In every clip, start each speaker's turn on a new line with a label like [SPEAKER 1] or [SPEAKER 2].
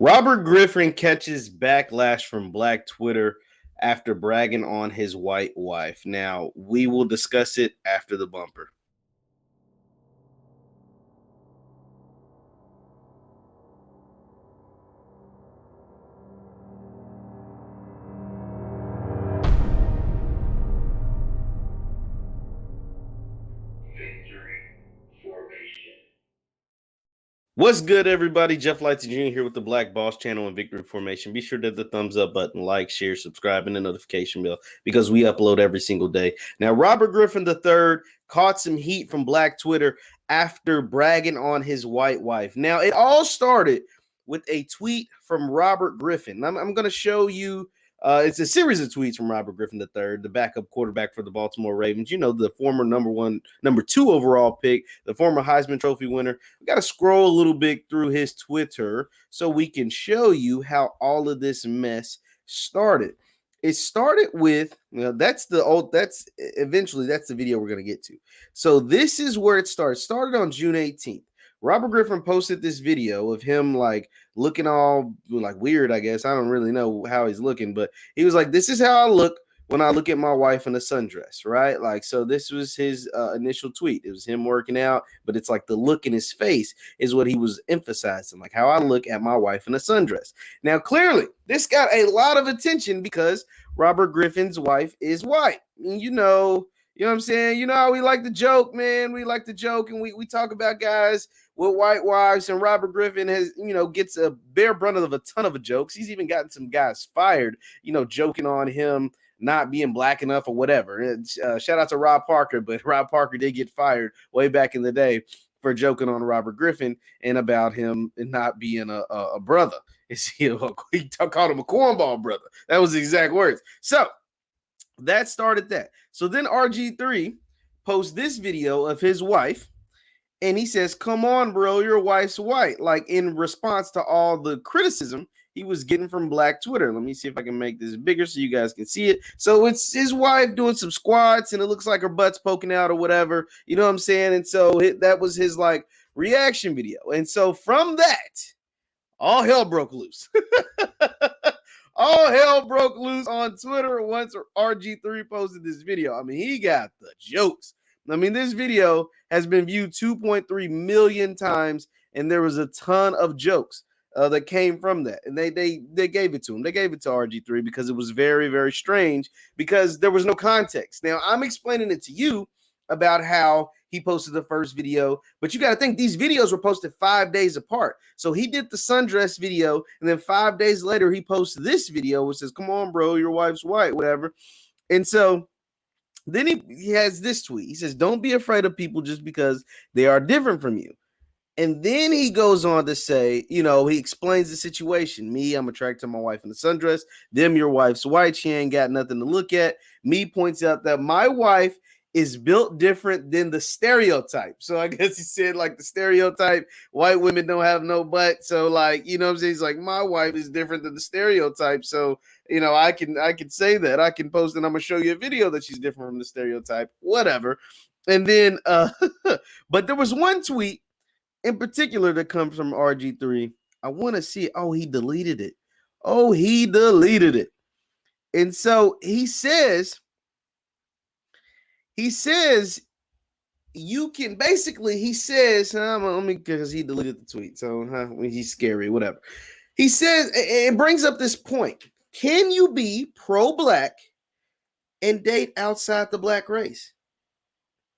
[SPEAKER 1] Robert Griffin catches backlash from Black Twitter after bragging on his white wife. Now, we will discuss it after the bumper. What's good, everybody? Jeff Lightsy Jr. here with the Black Boss Channel and Victory Formation. Be sure to hit the thumbs up button, like, share, subscribe, and the notification bell because we upload every single day. Now, Robert Griffin III caught some heat from Black Twitter after bragging on his white wife. Now, it all started with a tweet from Robert Griffin. I'm going to show you. It's a series of tweets from Robert Griffin III, the backup quarterback for the Baltimore Ravens. You know, the former number two overall pick, the former Heisman Trophy winner. We got to scroll a little bit through his Twitter so we can show you how all of this mess started. It started with, that's the video we're going to get to. So this is where it started. Started on June 18th. Robert Griffin posted this video of him like looking all like weird, I guess. I don't really know how he's looking, but he was like, this is how I look when I look at my wife in a sundress, right? Like, so this was his initial tweet. It was him working out, but it's like the look in his face is what he was emphasizing, like how I look at my wife in a sundress. Now, clearly, this got a lot of attention because Robert Griffin's wife is white. You know what I'm saying? You know how we like to joke, man. We like to joke, and we talk about guys with white wives, and Robert Griffin has, gets a bare brunt of a ton of jokes. He's even gotten some guys fired, joking on him not being black enough or whatever. Shout out to Rob Parker, but Rob Parker did get fired way back in the day for joking on Robert Griffin and about him not being a brother. He called him a cornball brother. That was the exact words. So that started that. So then RG3 posts this video of his wife, and he says, come on, bro, your wife's white. Like in response to all the criticism he was getting from Black Twitter. Let me see if I can make this bigger so you guys can see it. So it's his wife doing some squats, and it looks like her butt's poking out or whatever. You know what I'm saying? And so that was his like reaction video. And so from that, all hell broke loose. All hell broke loose on Twitter once RG3 posted this video. I mean, he got the jokes. I mean, this video has been viewed 2.3 million times, and there was a ton of jokes that came from that. And they gave it to him. They gave it to RG3 because it was very, very strange because there was no context. Now, I'm explaining it to you about how he posted the first video, but you got to think these videos were posted 5 days apart. So he did the sundress video, and then 5 days later, he posted this video, which says, come on, bro, your wife's white, whatever. And so then he has this tweet. He says, don't be afraid of people just because they are different from you. And then he goes on to say, he explains the situation. Me, I'm attracted to my wife in the sundress. Them, your wife's white. She ain't got nothing to look at. Me points out that my wife is built different than the stereotype. So I guess he said like the stereotype, white women don't have no butt. So like, what I'm saying? He's like, my wife is different than the stereotype. So, I can say that. I can post and I'm going to show you a video that she's different from the stereotype, whatever. And then, but there was one tweet in particular that comes from RG3. I want to see it. Oh, he deleted it. And so he says, you can basically, he says, let me, because he deleted the tweet. So he's scary, whatever. He says, it brings up this point. Can you be pro-black and date outside the black race?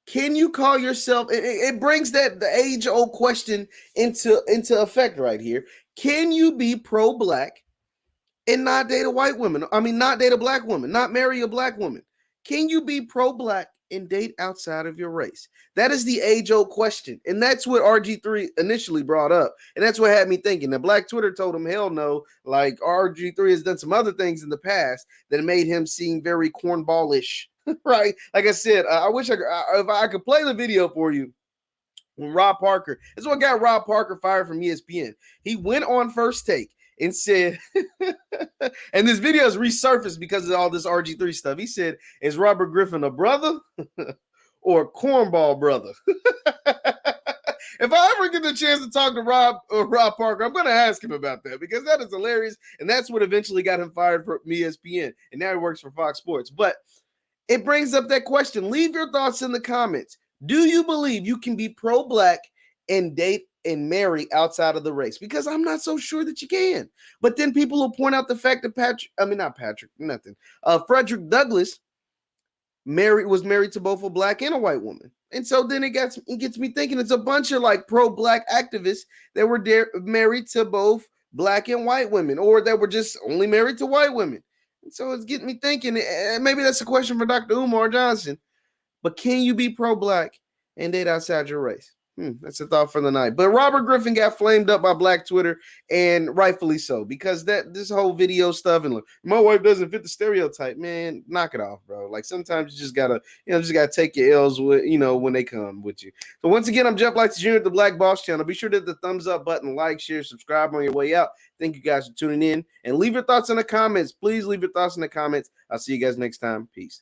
[SPEAKER 1] Can you call yourself, it brings that the age-old question into effect right here. Can you be pro-black and not date a white woman? I mean, not date a black woman, not marry a black woman. Can you be pro-black and date outside of your race? That is the age-old question. And that's what RG3 initially brought up. And that's what had me thinking. The Black Twitter told him, hell no. Like RG3 has done some other things in the past that made him seem very cornballish, right? Like I said, I wish if I could play the video for you. When Rob Parker, this is what got Rob Parker fired from ESPN. He went on First Take and said, and this video is resurfaced because of all this RG3 stuff. He said, is Robert Griffin a brother or a cornball brother? If I ever get the chance to talk to Rob Parker, I'm going to ask him about that because that is hilarious. And that's what eventually got him fired from ESPN. And now he works for Fox Sports. But it brings up that question. Leave your thoughts in the comments. Do you believe you can be pro-black and date and marry outside of the race? Because I'm not so sure that you can. But then people will point out the fact that Frederick Douglass was married to both a black and a white woman. And so then it gets me thinking it's a bunch of like pro-black activists that were married to both black and white women, or that were just only married to white women. And so it's getting me thinking, and maybe that's a question for Dr. Umar Johnson, but can you be pro-black and date outside your race? That's a thought for the night. But Robert Griffin got flamed up by Black Twitter, and rightfully so, because this whole video stuff and look, my wife doesn't fit the stereotype. Man, knock it off, bro. Like sometimes you just gotta take your L's when they come with you. So once again, I'm Jeff Lightsy Jr. at the Black Boss Channel. Be sure to hit the thumbs up button, like, share, subscribe on your way out. Thank you guys for tuning in, and leave your thoughts in the comments. Please leave your thoughts in the comments. I'll see you guys next time. Peace.